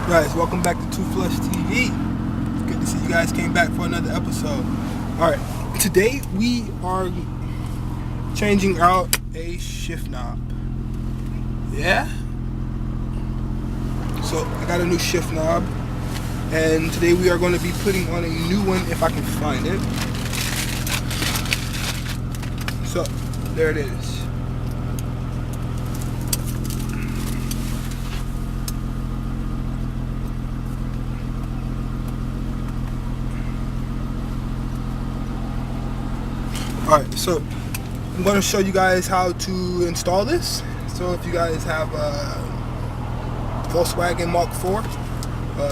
Guys, welcome back to Two Flush TV. Good to see you guys came back for another episode. Alright, today we are changing out a shift knob. Yeah? So I got a new shift knob, and today we are going to be putting on a new one if I can find it. So there it is. Alright, so I'm going to show you guys how to install this. So if you guys have a Volkswagen mk4,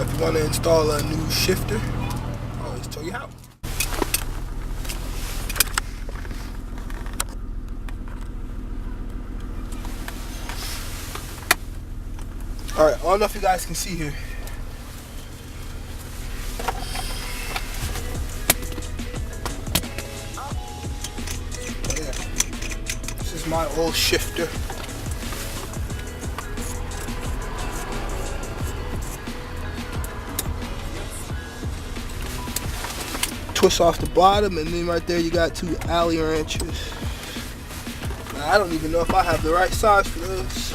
if you want to install a new shifter, I'll just show you how. Alright, I don't know if you guys can see here. My old shifter. Twist off the bottom, and then right there you got two alley wrenches. Now, I don't even know if I have the right size for this.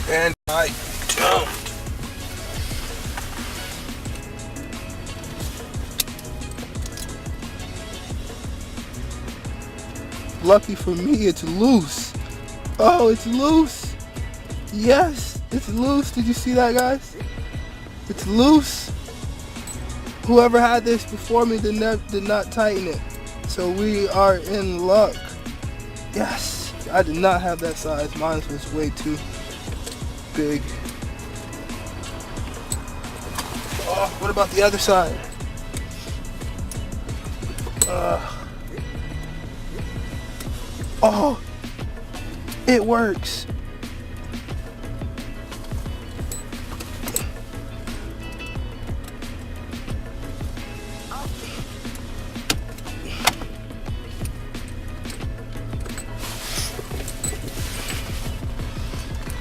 And I don't. Lucky for me, it's loose. Oh, it's loose. Yes, it's loose. Did you see that, guys? It's loose. Whoever had this before me did not tighten it. So we are in luck. Yes, I did not have that size. Mine was way too big. Oh, what about the other side? Oh, it works.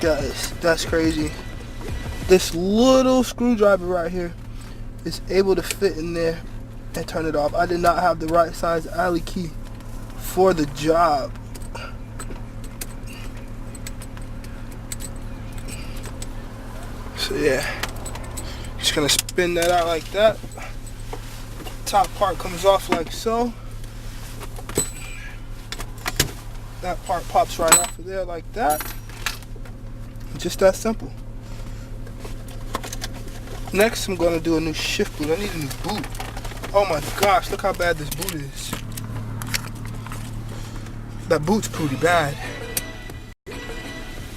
Guys, that's crazy. This little screwdriver right here is able to fit in there and turn it off. I did not have the right size alley key for the job. So yeah, just gonna spin that out like that. Top part comes off like so. That part pops right off of there like that. Just that simple. Next, I'm going to do a new shift boot. I need a new boot. Oh my gosh, look how bad this boot is. That boot's pretty bad.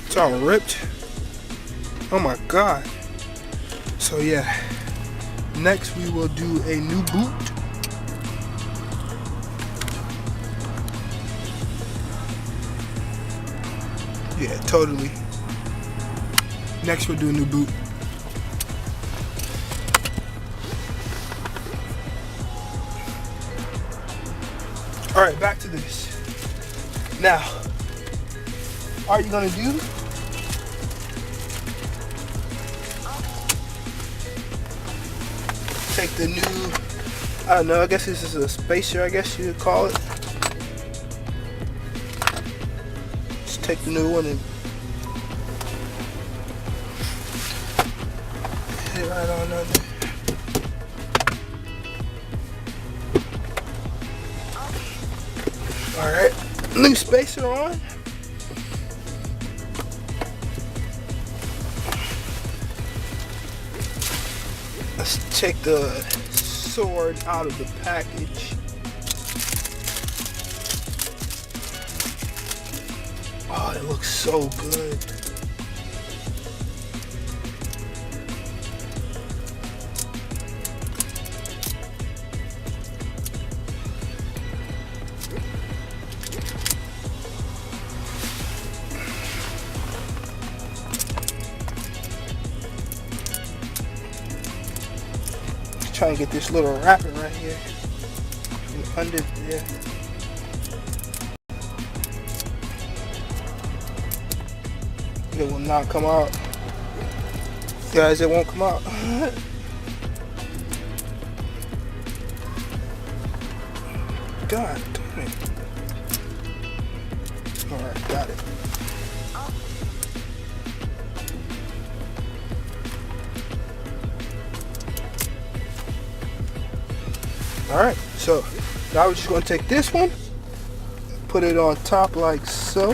It's all ripped. Oh my god. So yeah, next we will do a new boot. Yeah, totally. Next we'll do a new boot. Alright, back to this. Now, all you're gonna do, take the new, I don't know, I guess this is a spacer, I guess you would call it. Just take the new one and right on under. Alright, new spacer on. Let's take the sword out of the package. Oh, it looks so good. try and get this little wrapper right here and under there. It will not come out. Guys, it won't come out. God damn it. Alright, got it. Alright, so now we're just going to take this one, put it on top like so.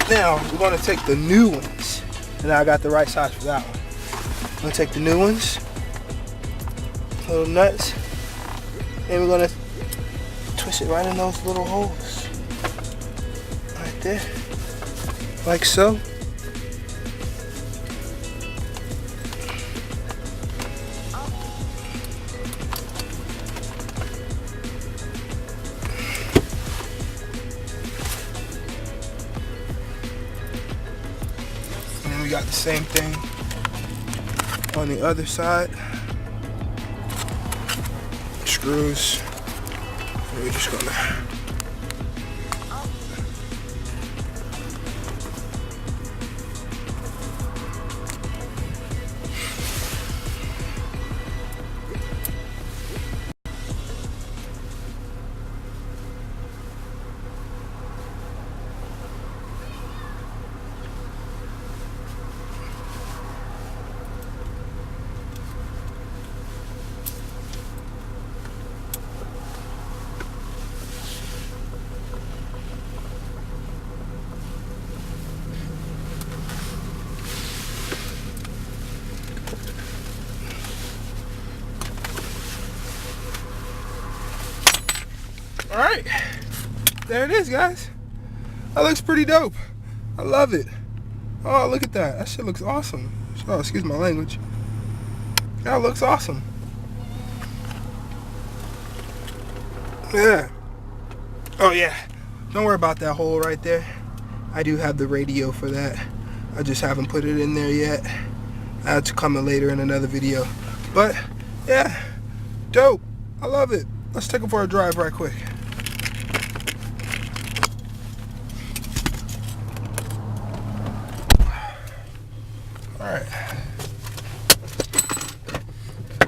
Now we're going to take the new ones, and I got the right size for that one. I'm going to take the new ones, little nuts, and we're going to twist it right in those little holes, right there, like so. We got the same thing on the other side. Screws. We're just gonna Alright, there it is, guys. That looks pretty dope. I love it. Oh, look at that. That shit looks awesome. Oh, excuse my language. That looks awesome. Yeah. Oh, yeah. Don't worry about that hole right there. I do have the radio for that. I just haven't put it in there yet. That's coming later in another video. But, yeah. Dope. I love it. Let's take it for a drive right quick. Alright.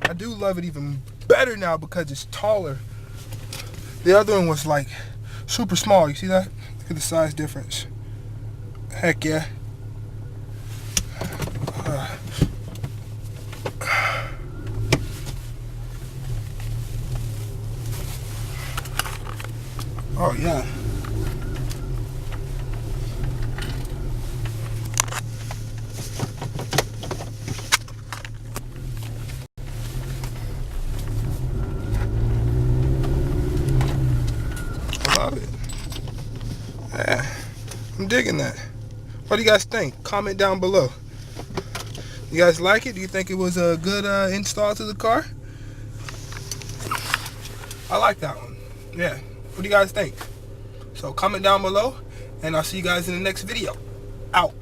I do love it even better now because it's taller. The other one was like super small. You see that? Look at the size difference. Heck yeah. Oh yeah. I love it. Yeah, I'm digging that. What do you guys think? Comment down below. You guys like it? Do you think it was a good install to the car? I like that one. Yeah. What do you guys think? So comment down below, and I'll see you guys in the next video. Out.